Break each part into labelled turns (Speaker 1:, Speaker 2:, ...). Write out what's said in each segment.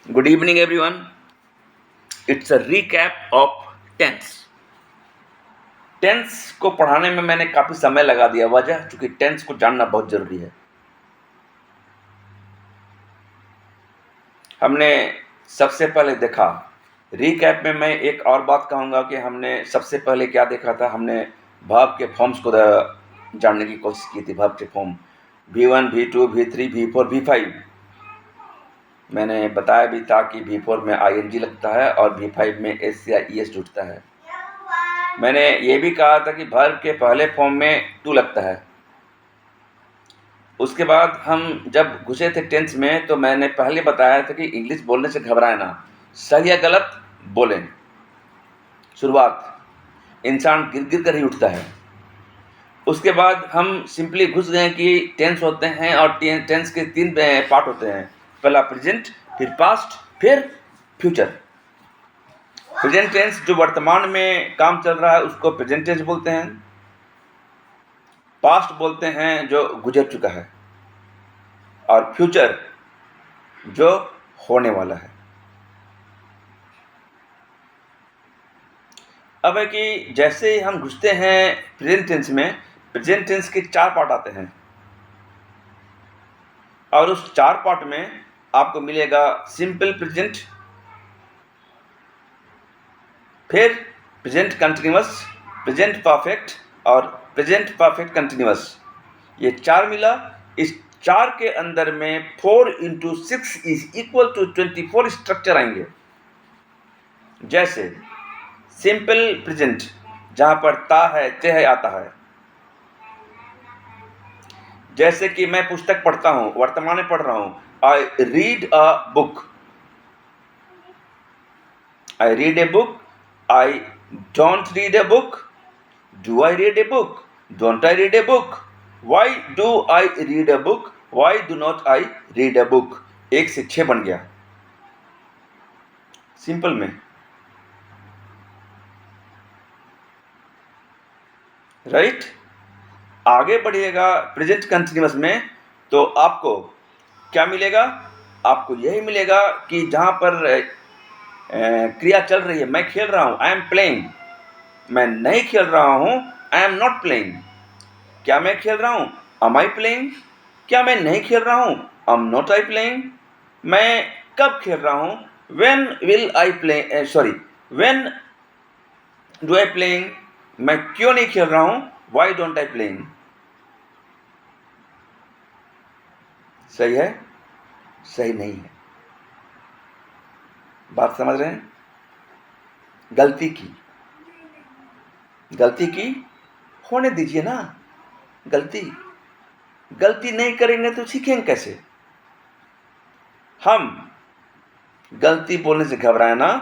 Speaker 1: Good evening, everyone. It's a recap of tense. Tense को पढ़ाने में मैंने काफ़ी समय लगा दिया, वजह चूंकि टेंस को जानना बहुत ज़रूरी है। हमने सबसे पहले देखा, रिकैप में मैं एक और बात कहूँगा कि हमने सबसे पहले क्या देखा था। हमने वर्ब के फॉर्म्स को जानने की कोशिश की थी। वर्ब के form V1, V2, V3, V4, V5। मैंने बताया भी था कि V4 में ing लगता है और V5 में s या es जुड़ता है। मैंने ये भी कहा था कि वर्ब के पहले फॉर्म में टू लगता है। उसके बाद हम जब घुसे थे टेंस में तो मैंने पहले बताया था कि इंग्लिश बोलने से घबराए ना, सही या गलत बोलें। शुरुआत इंसान गिर गिर कर ही उठता है। उसके बाद हम सिंपली घुस गए कि टेंस होते हैं और टेंस के 3 पार्ट होते हैं। पहला प्रेजेंट, फिर पास्ट, फिर फ्यूचर। प्रेजेंट टेंस जो वर्तमान में काम चल रहा है उसको प्रेजेंट टेंस बोलते हैं। पास्ट बोलते हैं जो गुजर चुका है, और फ्यूचर जो होने वाला है। अब है कि जैसे ही हम घुसते हैं प्रेजेंट टेंस में, प्रेजेंट टेंस के 4 पार्ट आते हैं और उस 4 पार्ट में आपको मिलेगा सिंपल प्रेजेंट, फिर प्रेजेंट कंटिन्यूअस, प्रेजेंट परफेक्ट और प्रेजेंट परफेक्ट कंटिन्यूअस। ये 4 मिला। इस 4 के अंदर में 4 × 6 इज इक्वल टू 24 स्ट्रक्चर आएंगे। जैसे सिंपल प्रेजेंट जहां पर ता है, ते है, आता है। जैसे कि मैं पुस्तक पढ़ता हूं, वर्तमान में पढ़ रहा हूं। I read a book. I read a book. I don't read a book. Do I read a book? Don't I read a book? Why do I read a book? Why do not I read a book? 1 से 6 बन गया simple में, right. आगे बढ़िएगा present continuous में तो आपको क्या मिलेगा? आपको यही मिलेगा कि जहां पर क्रिया चल रही है, मैं खेल रहा हूं, आई एम प्लेइंग। मैं नहीं खेल रहा हूं, आई एम नॉट प्लेइंग। क्या मैं खेल रहा हूं? Am I playing? क्या मैं नहीं खेल रहा हूं? Am not I playing? मैं कब खेल रहा हूं? When will I play, sorry, when do I playing? मैं क्यों नहीं खेल रहा हूं? Why don't I playing? सही है? सही नहीं है। बात समझ रहे हैं? गलती की होने दीजिए ना। गलती नहीं करेंगे तो सीखेंगे कैसे? हम गलती बोलने से घबराए ना,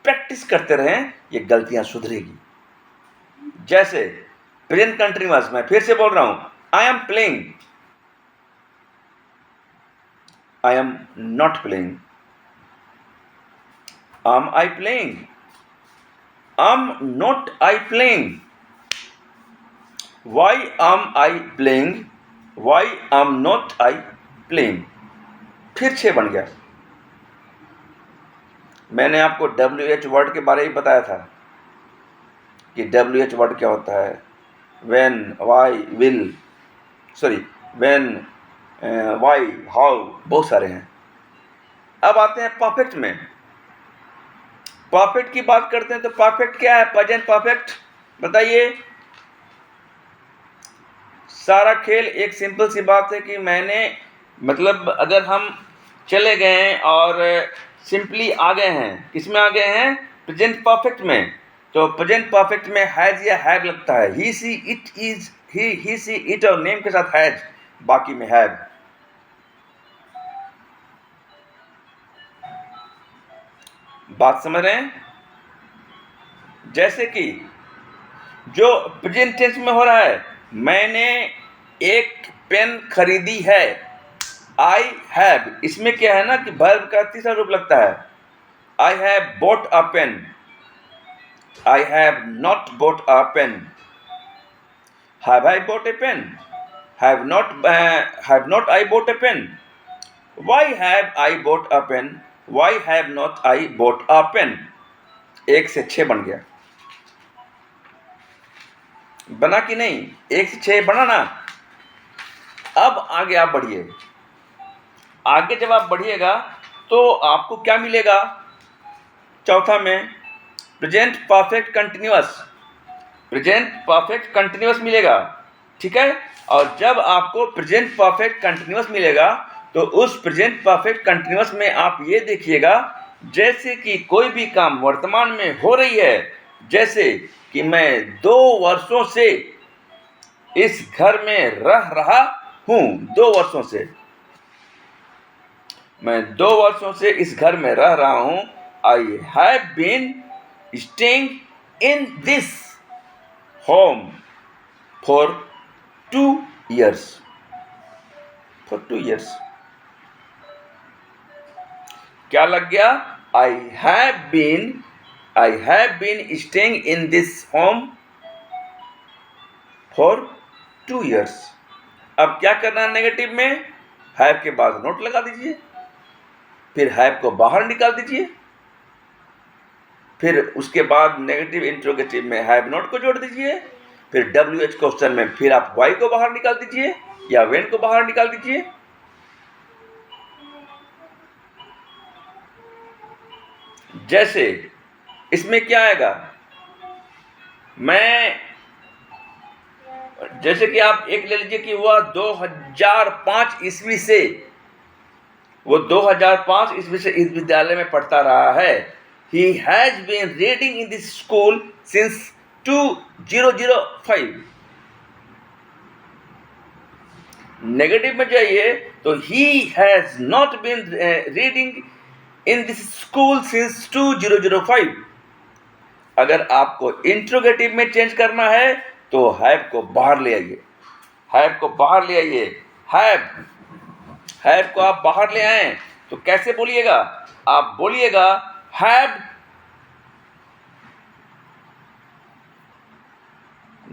Speaker 1: प्रैक्टिस करते रहें, ये गलतियां सुधरेगी। जैसे प्रेजेंट कंटिन्यूअस, मैं फिर से बोल रहा हूं, I am playing, I am not playing. Am I playing? Am not I playing? Why am I playing? Why am not I playing? फिर 6 बन गया। मैंने आपको WH वर्ड के बारे में बताया था कि WH वर्ड क्या होता है। when, why, will, sorry, when, why, how, बहुत सारे हैं। अब आते हैं परफेक्ट में। परफेक्ट की बात करते हैं तो परफेक्ट क्या है? Present perfect. बताइए। सारा खेल एक सिंपल सी बात है कि मैंने, मतलब अगर हम चले गए और सिंपली आ गए हैं, किसमें आ गए हैं? प्रेजेंट परफेक्ट में। तो प्रेजेंट परफेक्ट में हैज या हैव लगता है। He she it is, he she it और नेम के साथ हैज, बाकी में हैव। बात समझ रहे हैं? जैसे कि जो प्रेजेंट टेंस में हो रहा है, मैंने एक पेन खरीदी है, आई हैव। इसमें क्या है ना कि वर्ब का तीसरा रूप लगता है। I have bought a pen, I have not bought a pen. Have I bought a pen? Have not I bought a pen? Why have I bought a pen? Why have not I bought a pen. 1 से 6 बन गया, बना कि नहीं? 1 से 6 बना ना। अब आगे आप बढ़िए, आगे जब आप बढ़िएगा तो आपको क्या मिलेगा? चौथा में present perfect continuous, present perfect continuous मिलेगा, ठीक है। और जब आपको प्रेजेंट परफेक्ट कंटिन्यूअस मिलेगा तो उस प्रेजेंट परफेक्ट कंटिन्यूअस में आप ये देखिएगा, जैसे कि कोई भी काम वर्तमान में हो रही है, जैसे कि मैं 2 वर्षों से इस घर में रह रहा हूं। 2 वर्षों से, मैं 2 वर्षों से इस घर में रह रहा हूं। I have been staying in this home for 2 years, for 2 years। क्या लग गया? I have been staying in this home for 2 years। अब क्या करना है नेगेटिव में? हैव के बाद नोट लगा दीजिए, फिर हैव को बाहर निकाल दीजिए, फिर उसके बाद नेगेटिव इंट्रोगेटिव में हैव नॉट को जोड़ दीजिए, फिर WH क्वेश्चन में फिर आप वाई को बाहर निकाल दीजिए या वेन को बाहर निकाल दीजिए। जैसे इसमें क्या आएगा? मैं, जैसे कि आप एक ले लीजिए कि वह 2005 ईस्वी से, वो 2005 ईस्वी से इस विद्यालय में पढ़ता रहा है। He has been reading in this school since 2005। Negative में जाइए तो he has not been reading in this school since 2005। अगर आपको इंट्रोगेटिव में चेंज करना है तो हैव को बाहर ले आइए, हैव को बाहर ले आइए। हैव को आप बाहर ले आए तो कैसे बोलिएगा? आप बोलिएगा हैव,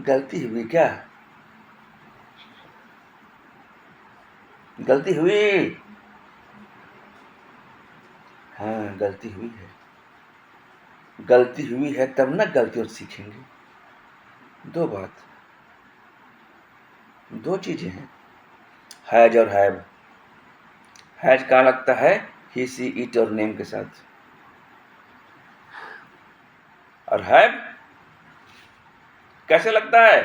Speaker 1: गलती हुई क्या? गलती हुई? हाँ, गलती हुई है। गलती हुई है तब ना गलतियों से सीखेंगे। 2 बात, 2 चीजें हैं, हैज और हैव। हैज कहाँ लगता है? ही, सी, इट और नेम के साथ, और हैव कैसे लगता है?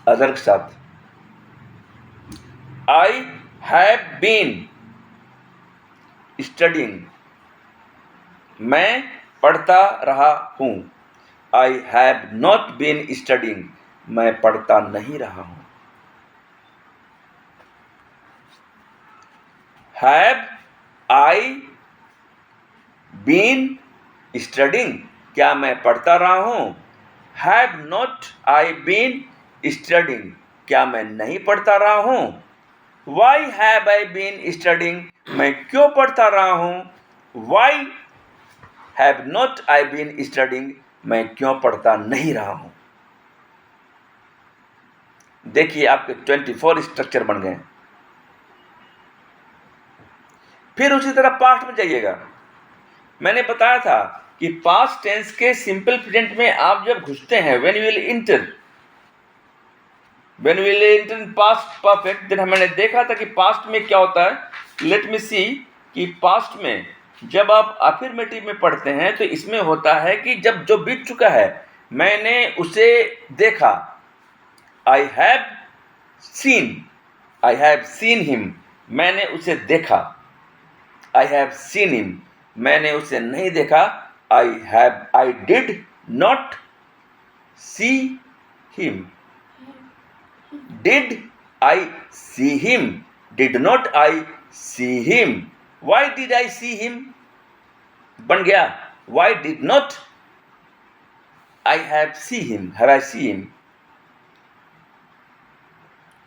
Speaker 1: अदर के साथ। आई हैव बीन स्टडिंग, मैं पढ़ता रहा हूं। I have not been studying, मैं पढ़ता नहीं रहा हूं। हैव आई बीन स्टडिंग, क्या मैं पढ़ता रहा हूं? Have not I been studying, क्या मैं नहीं पढ़ता रहा हूं? Why have I been studying, मैं क्यों पढ़ता रहा हूं? Why have not I been studying, मैं क्यों पढ़ता नहीं रहा हूं? देखिए आपके 24 स्ट्रक्चर बन गए। फिर उसी तरह पास्ट में जाइएगा। मैंने बताया था कि पास्ट टेंस के सिंपल प्रेजेंट में आप जब घुसते हैं, when you will enter in past perfect, then मैंने देखा था कि पास्ट में क्या होता है। लेट मी सी कि पास्ट में जब आप अफर्मेटिव में पढ़ते हैं तो इसमें होता है कि जब जो बीत चुका है मैंने उसे देखा। आई हैव सीन हिम, मैंने उसे देखा। आई हैव सीन हिम, मैंने उसे नहीं देखा। I did not see him. Did I see him? Did not I see him? Why did I see him बन गया। Why did not I have see him? Have I see him?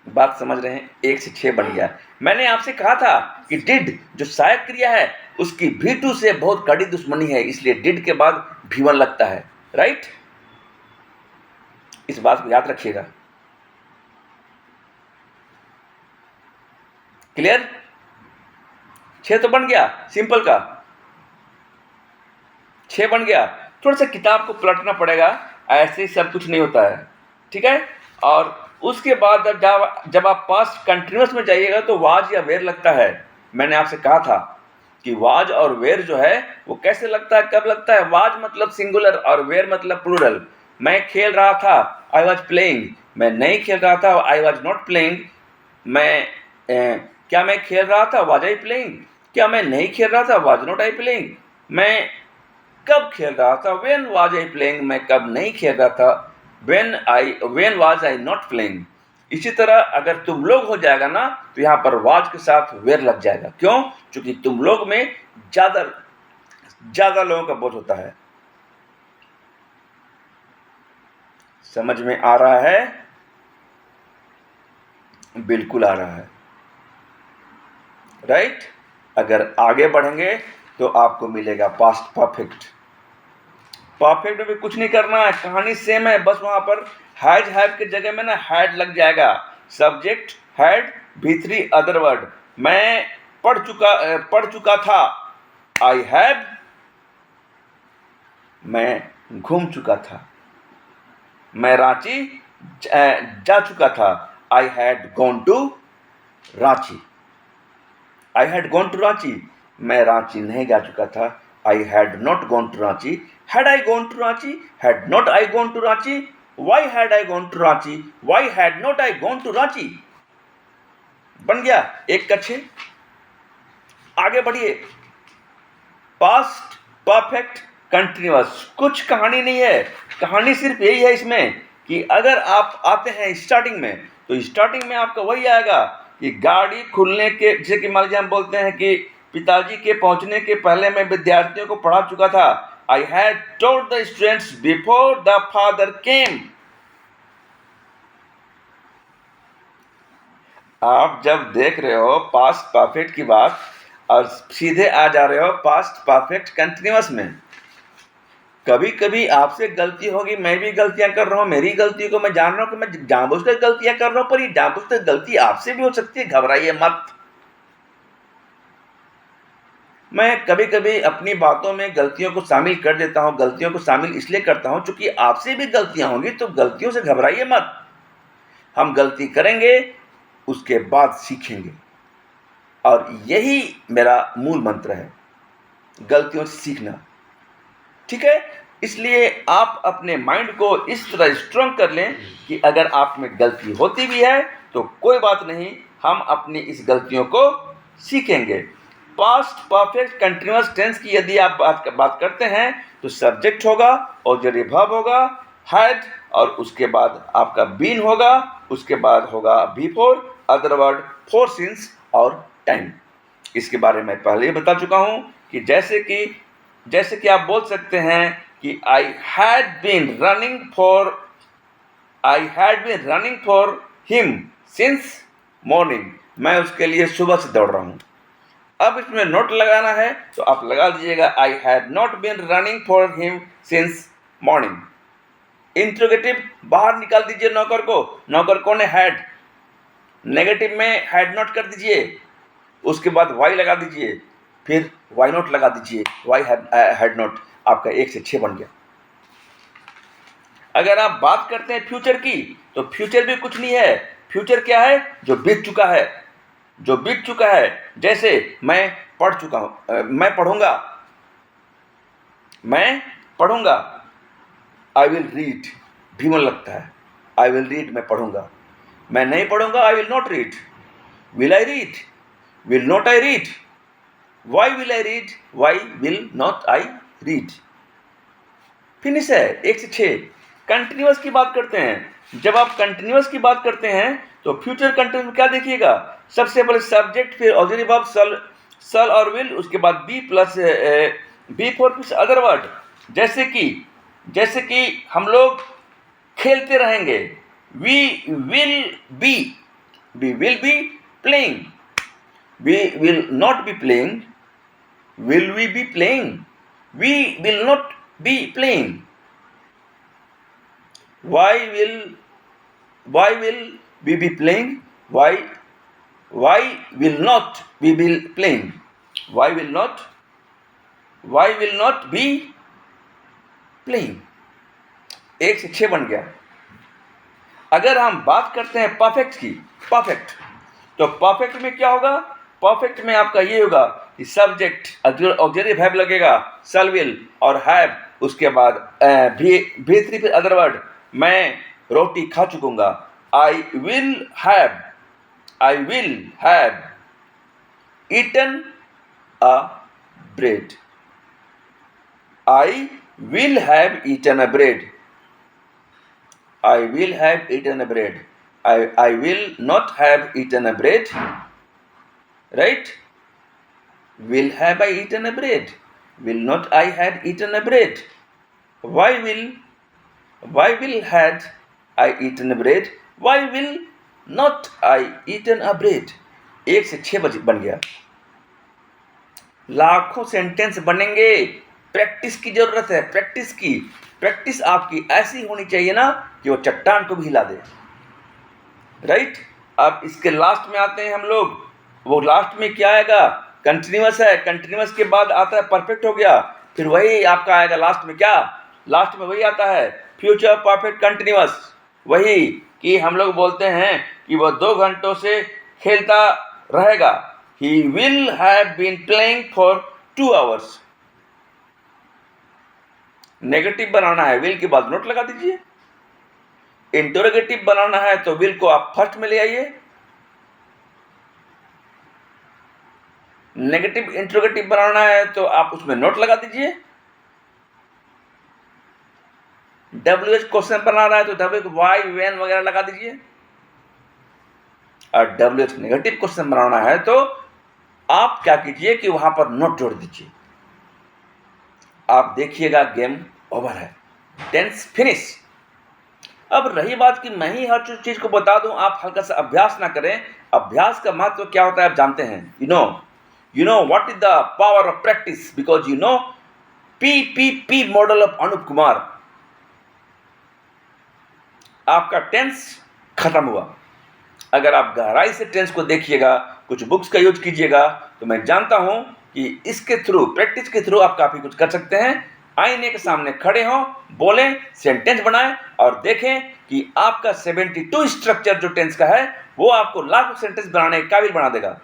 Speaker 1: बात समझ रहे हैं? 1 से 6 बन गया। मैंने आपसे कहा था कि डिड जो सहायक क्रिया है उसकी V2 से बहुत कड़ी दुश्मनी है, इसलिए डिड के बाद V1 लगता है, राइट? इस बात को याद रखिएगा। क्लियर? 6 तो बन गया सिंपल का, 6 बन गया। थोड़ा सा किताब को पलटना पड़ेगा, ऐसे ही सब कुछ नहीं होता है, ठीक है। और उसके बाद जब आप पास्ट कंटिन्यूअस में जाइएगा तो वाज या वेर लगता है। मैंने आपसे कहा था कि वाज और वेर जो है वो कैसे लगता है, कब लगता है। वाज मतलब सिंगुलर और वेर मतलब प्लूरल। मैं खेल रहा था, आई वॉज प्लेइंग। मैं नहीं खेल रहा था, आई वॉज नॉट प्लेइंग। क्या मैं खेल रहा था, वाज आई प्लेइंग। क्या मैं नहीं खेल रहा था, वाज नॉट आई प्लेइंग। मैं कब खेल रहा था, वेन वाज आई प्लेइंग। मैं कब नहीं खेल रहा था, when was I not playing. इसी तरह अगर तुम लोग हो जाएगा ना तो यहाँ पर वाज के साथ वेर लग जाएगा। क्यों? क्योंकि तुम लोग में ज्यादा लोगों का बोझ होता है। समझ में आ रहा है? बिल्कुल आ रहा है, राइट। अगर आगे बढ़ेंगे तो आपको मिलेगा पास्ट परफेक्ट। परफेक्ट में भी कुछ नहीं करना है, कहानी सेम है, बस वहां पर हैज हैव के जगह में ना हैड लग जाएगा। Subject had, V3 other word. मैं पढ़ चुका था, आई हैव। मैं घूम चुका था, मैं रांची जा चुका था, I had gone to Ranchi. I had gone to Ranchi, मैं रांची नहीं जा चुका था, I had not gone to Ranchi. Had I gone to Ranchi? Had not I gone to Ranchi? Why had I gone to Ranchi? Why had not I gone to Ranchi? बन गया एक का 6। आगे बढ़िए। Past perfect continuous. कुछ कहानी नहीं है, कहानी सिर्फ यही है इसमें कि अगर आप आते हैं स्टार्टिंग में तो स्टार्टिंग में आपका वही आएगा कि गाड़ी खुलने के, जैसे कि मान लीजिए हम बोलते हैं कि पिताजी के पहुंचने के पहले मैं विद्यार्थियों को पढ़ा चुका था। I had told the students before the father came. आप जब देख रहे हो पास्ट परफेक्ट की बात और सीधे आ जा रहे हो पास्ट परफेक्ट कंटिन्यूअस में, कभी कभी आपसे गलती होगी, मैं भी गलतियां कर रहा हूं, मेरी गलती को मैं जान रहा हूं कि मैं जानबूझकर गलतियां कर रहा हूं, पर ये जानबूझकर गलती आपसे भी हो सकती है, घबराइए मत। मैं कभी कभी अपनी बातों में गलतियों को शामिल कर देता हूं। गलतियों को शामिल इसलिए करता हूं क्योंकि आपसे भी गलतियां होंगी, तो गलतियों से घबराइए मत। हम गलती करेंगे, उसके बाद सीखेंगे, और यही मेरा मूल मंत्र है, गलतियों से सीखना, ठीक है। इसलिए आप अपने माइंड को इस तरह स्ट्रांग कर लें कि अगर आप में गलती होती भी है तो कोई बात नहीं, हम अपनी इस गलतियों को सीखेंगे। पास्ट परफेक्ट कंटिन्यूअस टेंस की यदि आप बात करते हैं तो सब्जेक्ट होगा, ऑक्सिलरी वर्ब होगा, हैड, और उसके बाद आपका बीन होगा, उसके बाद होगा before, other word, four since और टाइम। इसके बारे में पहले ही बता चुका हूं कि जैसे कि आप बोल सकते हैं कि I had been running for him since morning. मैं उसके लिए सुबह से दौड़ रहा हूं। अब इसमें नोट लगाना है तो आप लगा दीजिएगा, I had not been running for him since morning. Interrogative बाहर निकाल दीजिए नौकर को। नौकर कौन है? हैड। नेगेटिव में हैड नॉट कर दीजिए, उसके बाद वाई लगा दीजिए, फिर वाई नॉट लगा दीजिए, वाई हैड नॉट। आपका 1 से 6 बन गया। अगर आप बात करते हैं फ्यूचर की तो फ्यूचर भी कुछ नहीं है। फ्यूचर क्या है? जो बीत चुका है, जो बीत चुका है। जैसे मैं पढ़ चुका हूं, मैं पढ़ूंगा, आई विल रीड, भीमन लगता है, आई विल रीड, मैं पढ़ूंगा। मैं नहीं पढ़ूंगा, I will not read. Will I read, will not I read, why will I read, why will not I read. Finish है 1 से 6। कंटिन्यूअस की बात करते हैं। जब आप कंटिन्यूअस की बात करते हैं तो फ्यूचर कंटिन्यूअस में क्या देखिएगा? सबसे पहले सब्जेक्ट, फिर ऑक्सिलरी वर्ब सल और विल, उसके बाद बी प्लस बी फॉर कुछ अदर वर्ड। जैसे कि हम लोग खेलते रहेंगे, we will be playing, we will not be playing, will we be playing, we will not be playing, why will we be playing, why will not we be playing, why will not be playing। 1 से 6 बन गया। अगर हम बात करते हैं perfect की, perfect, तो परफेक्ट में क्या होगा? परफेक्ट में आपका ये होगा कि सब्जेक्ट ऑक्सिलरी वर्ब लगेगा, शैल विल और हैव, उसके बाद भी फिर अदर वर्ड, मैं रोटी खा चुकूंगा, I will have eaten a bread, I will have eaten a bread, I will have eaten a bread. I will not have eaten a bread. Right? Will have I eaten a bread? Will not I had eaten a bread? Why will had I eaten a bread? Why will not I eaten a bread? 1 से 6 बन गया। लाखों sentence बनेंगे। Practice की जरूरत है, practice की। Practice आपकी ऐसी होनी चाहिए ना कि वो चट्टान को भी हिला दे। राइट? अब इसके लास्ट में आते हैं हम लोग। वो लास्ट में क्या आएगा? कंटिन्यूअस है। कंटिन्यूअस के बाद आता है परफेक्ट हो गया, फिर वही आपका आएगा लास्ट में। क्या लास्ट में वही आता है? Future perfect continuous. वही कि हम लोग बोलते हैं कि वो 2 घंटों से खेलता रहेगा। He will have been playing for 2 hours। Negative बनाना है, विल के बाद नोट लगा दीजिए। इंटरोगेटिव बनाना है तो विल को आप फर्स्ट में ले आइए। नेगेटिव इंटरोगेटिव बनाना है तो आप उसमें नोट लगा दीजिए। WH क्वेश्चन बनाना है तो WH वाई व्हेन वगैरह लगा दीजिए। और WH नेगेटिव क्वेश्चन बनाना है तो आप क्या कीजिए कि वहां पर नोट जोड़ दीजिए। आप देखिएगा गेम ओवर है, टेंस फिनिश। अब रही बात कि मैं ही हर चीज को बता दूं, आप हल्का सा अभ्यास ना करें। अभ्यास का महत्व क्या होता है आप जानते हैं। You know what is the power of practice, because you know PPP model of Anup Kumar. आपका टेंस खत्म हुआ। अगर आप गहराई से टेंस को देखिएगा, कुछ बुक्स का यूज कीजिएगा, तो मैं जानता हूं कि इसके थ्रू, प्रैक्टिस के थ्रू आप काफी कुछ कर सकते हैं। आईने के सामने खड़े हों, बोलें, सेंटेंस बनाएं और देखें कि आपका 72 स्ट्रक्चर जो टेंस का है वो आपको लाखों सेंटेंस बनाने के काबिल बना देगा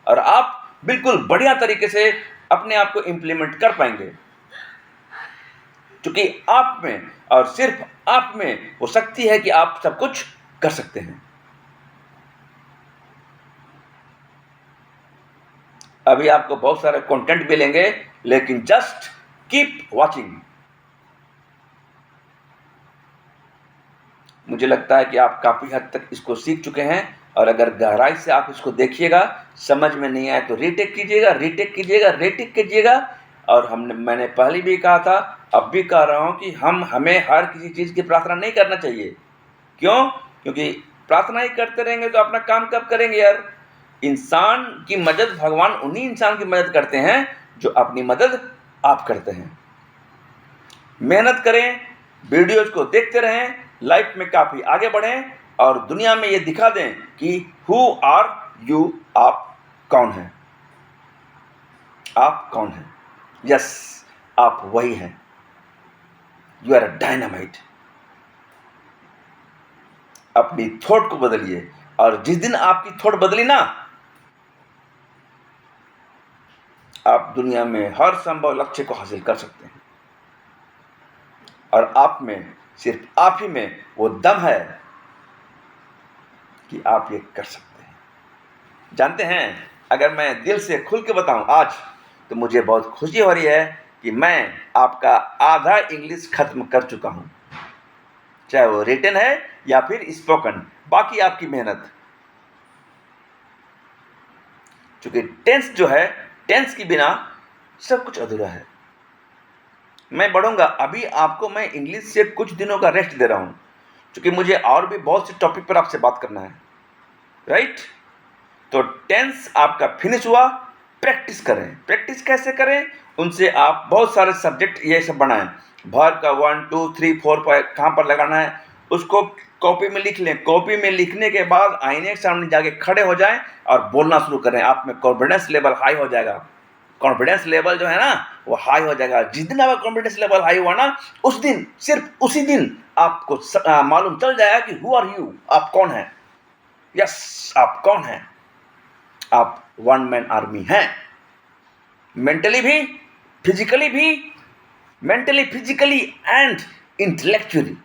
Speaker 1: और आप बिल्कुल बढ़िया तरीके से अपने आप को इंप्लीमेंट कर पाएंगे, क्योंकि आप में और सिर्फ आप में वो शक्ति है कि आप सब कुछ कर सकते हैं। अभी आपको बहुत सारे कंटेंट मिलेंगे, लेकिन जस्ट कीप वॉचिंग। मुझे लगता है कि आप काफी हद तक इसको सीख चुके हैं और अगर गहराई से आप इसको देखिएगा, समझ में नहीं आए तो रीटेक कीजिएगा। और मैंने पहले भी कहा था, अब भी कह रहा हूं कि हमें हर किसी चीज की प्रार्थना नहीं करना चाहिए। क्यों? क्योंकि प्रार्थना ही करते रहेंगे तो अपना काम कब करेंगे यार। इंसान की मदद भगवान उन्हीं इंसान की मदद करते हैं जो अपनी मदद आप करते हैं। मेहनत करें, वीडियोज को देखते रहें, लाइफ में काफी आगे बढ़ें और दुनिया में ये दिखा दें कि हु आर यू, आप कौन हैं। आप कौन हैं? यस, आप वही हैं। You are a dynamite. अपनी थॉट को बदलिए और जिस दिन आपकी थॉट बदली ना, आप दुनिया में हर संभव लक्ष्य को हासिल कर सकते हैं। और आप में, सिर्फ आप ही में वो दम है कि आप ये कर सकते हैं। जानते हैं, अगर मैं दिल से खुल के बताऊं आज, तो मुझे बहुत खुशी हो रही है कि मैं आपका आधा इंग्लिश खत्म कर चुका हूं, चाहे वो रिटन है या फिर स्पोकन। बाकी आपकी मेहनत, क्योंकि टेंस जो है, टेंस के बिना सब कुछ अधूरा है। मैं बढ़ूंगा। अभी आपको मैं इंग्लिश से कुछ दिनों का रेस्ट दे रहा हूं, क्योंकि मुझे और भी बहुत से टॉपिक पर आपसे बात करना है। राइट? तो टेंस आपका फिनिश हुआ। प्रैक्टिस करें। प्रैक्टिस कैसे करें? उनसे आप बहुत सारे सब्जेक्ट ये सब बनाएं। वर्ब का 1 2 3 4 कहाँ पर लगाना है उसको कॉपी में लिख लें। कॉपी में लिखने के बाद आईने के सामने जाके खड़े हो जाएं और बोलना शुरू करें। आप में कॉन्फिडेंस लेवल हाई हो जाएगा। कॉन्फिडेंस लेवल जो है ना वो हाई हो जाएगा। जिस दिन आपका कॉन्फिडेंस लेवल हाई हुआ ना, उस दिन, सिर्फ उसी दिन आपको मालूम चल जाएगा कि हु आर यू, आप कौन हैं। यस, आप कौन हैं? आप वन मैन आर्मी हैं, मेंटली भी, फिजिकली भी, mentally, physically and intellectually.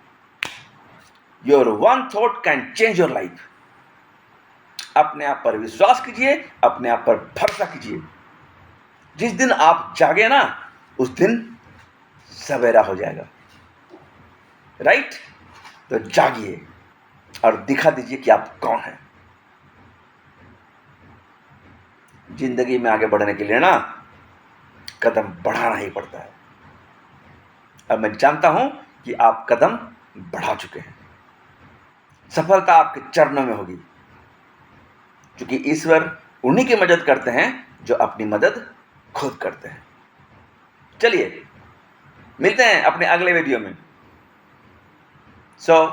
Speaker 1: Your one thought can change your life. अपने आप पर विश्वास कीजिए, अपने आप पर भरोसा कीजिए। जिस दिन आप जागे ना, उस दिन सवेरा हो जाएगा। राइट? तो जागिए और दिखा दीजिए कि आप कौन हैं। जिंदगी में आगे बढ़ने के लिए ना कदम बढ़ाना ही पड़ता है। अब मैं जानता हूं कि आप कदम बढ़ा चुके हैं। सफलता आपके चरणों में होगी, क्योंकि ईश्वर उन्हीं की मदद करते हैं जो अपनी मदद खुद करते हैं। चलिए मिलते हैं अपने अगले वीडियो में। So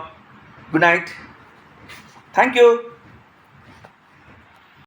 Speaker 1: good night, thank you.